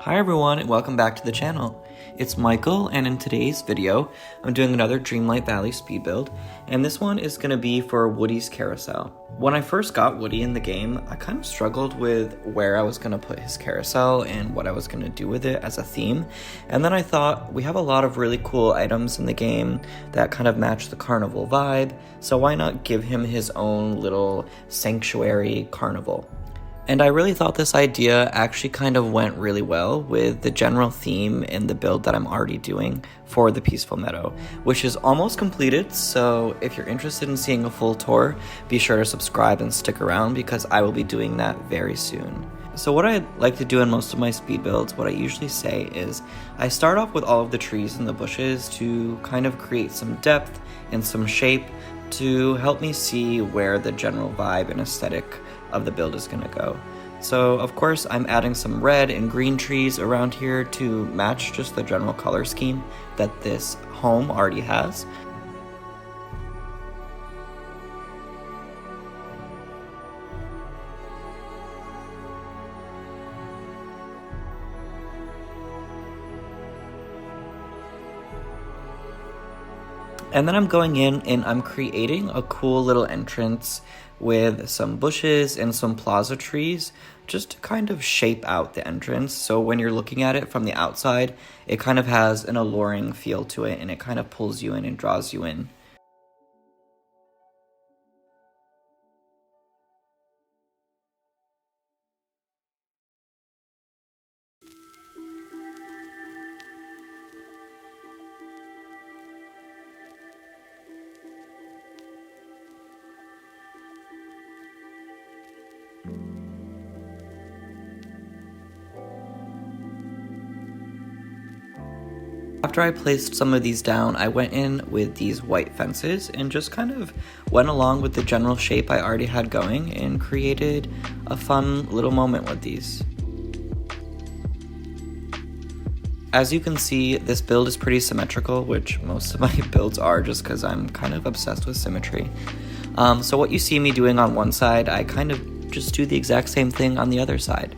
Hi everyone and welcome back to the channel. It's Michael, and in today's video I'm doing another Dreamlight Valley speed build, and this one is going to be for Woody's Carousel. When I first got Woody in the game, I kind of struggled with where I was going to put his carousel and what I was going to do with it as a theme, and then I thought we have a lot of really cool items in the game that kind of match the Carnival vibe, so why not give him his own little sanctuary carnival? And I really thought this idea actually kind of went really well with the general theme in the build that I'm already doing for the Peaceful Meadow, which is almost completed, so if you're interested in seeing a full tour, be sure to subscribe and stick around because I will be doing that very soon. So what I like to do in most of my speed builds, what I usually say is, I start off with all of the trees and the bushes to kind of create some depth and some shape to help me see where the general vibe and aesthetic of the build is going to go. So of course I'm adding some red and green trees around here to match just the general color scheme that this home already has. And then I'm going in and I'm creating a cool little entrance with some bushes and some plaza trees just to kind of shape out the entrance. So when you're looking at it from the outside, it kind of has an alluring feel to it and it kind of pulls you in and draws you in. After I placed some of these down, I went in with these white fences and just kind of went along with the general shape I already had going and created a fun little moment with these. As you can see, this build is pretty symmetrical, which most of my builds are just because I'm kind of obsessed with symmetry. So what you see me doing on one side, I kind of just do the exact same thing on the other side.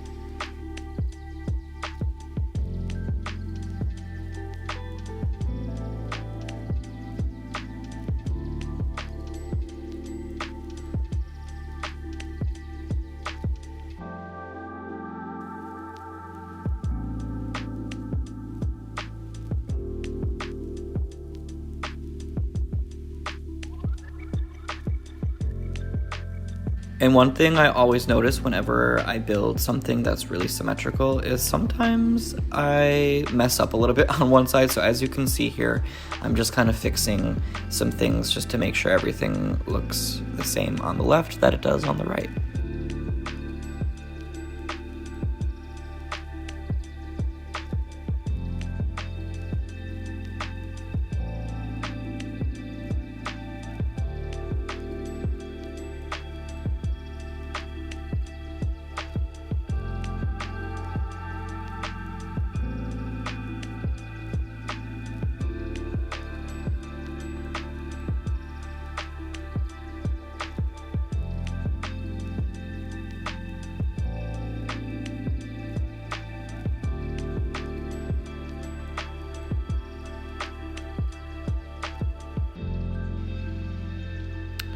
And one thing I always notice whenever I build something that's really symmetrical is sometimes I mess up a little bit on one side. So as you can see here, I'm just kind of fixing some things just to make sure everything looks the same on the left that it does on the right.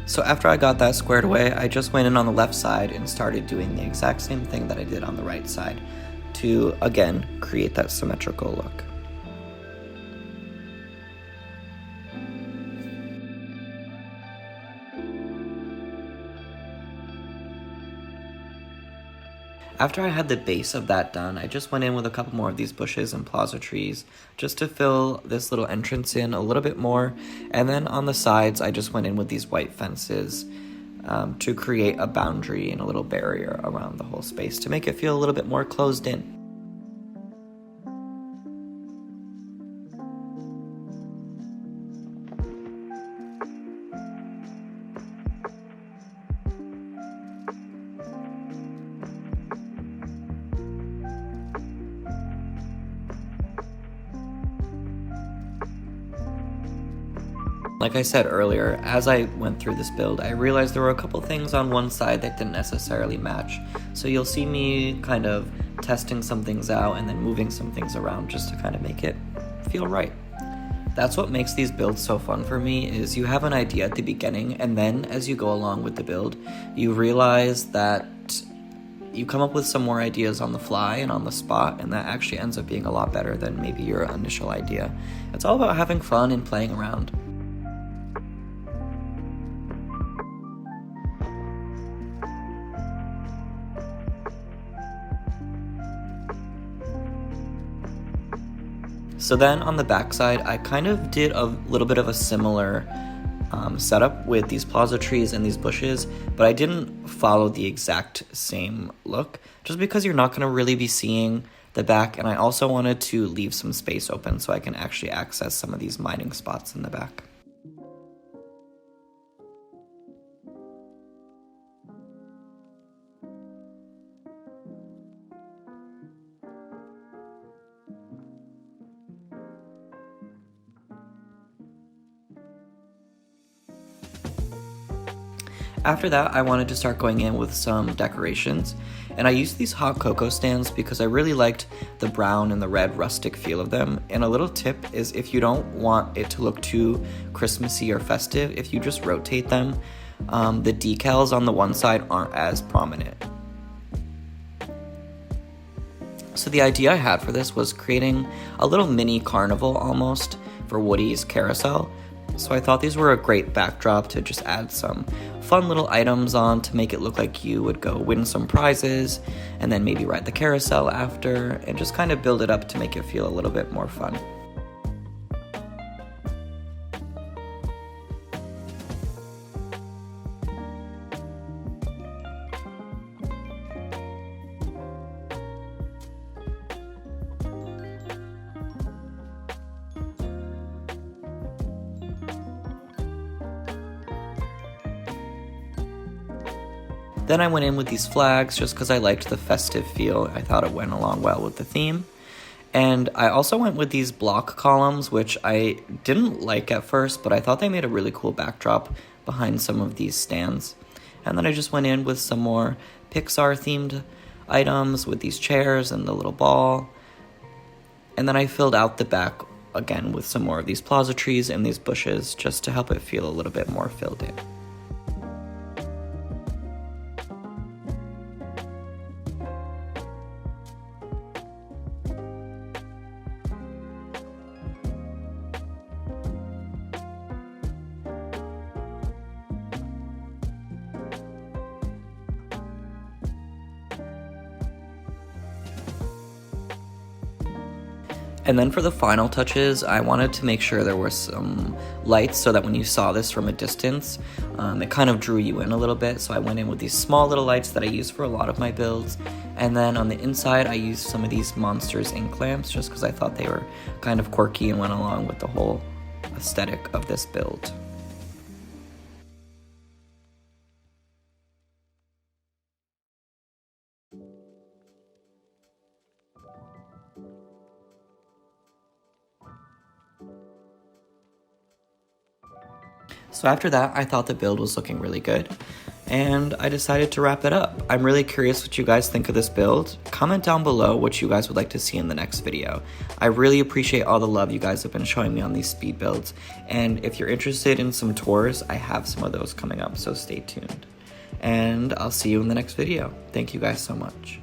So after I got that squared away, I just went in on the left side and started doing the exact same thing that I did on the right side to, again, create that symmetrical look. After I had the base of that done, I just went in with a couple more of these bushes and plaza trees just to fill this little entrance in a little bit more. And then on the sides, I just went in with these white fences to create a boundary and a little barrier around the whole space to make it feel a little bit more closed in. Like I said earlier, as I went through this build, I realized there were a couple things on one side that didn't necessarily match. So you'll see me kind of testing some things out and then moving some things around just to kind of make it feel right. That's what makes these builds so fun for me, is you have an idea at the beginning, and then as you go along with the build, you realize that you come up with some more ideas on the fly and on the spot, and that actually ends up being a lot better than maybe your initial idea. It's all about having fun and playing around. So then on the back side, I kind of did a little bit of a similar setup with these plaza trees and these bushes, but I didn't follow the exact same look, just because you're not going to really be seeing the back, and I also wanted to leave some space open so I can actually access some of these mining spots in the back. After that, I wanted to start going in with some decorations, and I used these hot cocoa stands because I really liked the brown and the red rustic feel of them. And a little tip is, if you don't want it to look too Christmassy or festive, if you just rotate them, the decals on the one side aren't as prominent. So the idea I had for this was creating a little mini carnival almost for Woody's Carousel. So I thought these were a great backdrop to just add some fun little items on to make it look like you would go win some prizes and then maybe ride the carousel after, and just kind of build it up to make it feel a little bit more fun. Then I went in with these flags just because I liked the festive feel. I thought it went along well with the theme. And I also went with these block columns, which I didn't like at first, but I thought they made a really cool backdrop behind some of these stands. And then I just went in with some more Pixar themed items with these chairs and the little ball. And then I filled out the back again with some more of these plaza trees and these bushes just to help it feel a little bit more filled in. And then for the final touches, I wanted to make sure there were some lights so that when you saw this from a distance, it kind of drew you in a little bit. So I went in with these small little lights that I use for a lot of my builds. And then on the inside, I used some of these Monsters ink lamps just because I thought they were kind of quirky and went along with the whole aesthetic of this build. So after that, I thought the build was looking really good, and I decided to wrap it up. I'm really curious what you guys think of this build. Comment down below what you guys would like to see in the next video. I really appreciate all the love you guys have been showing me on these speed builds, and if you're interested in some tours, I have some of those coming up, so stay tuned. And I'll see you in the next video. Thank you guys so much.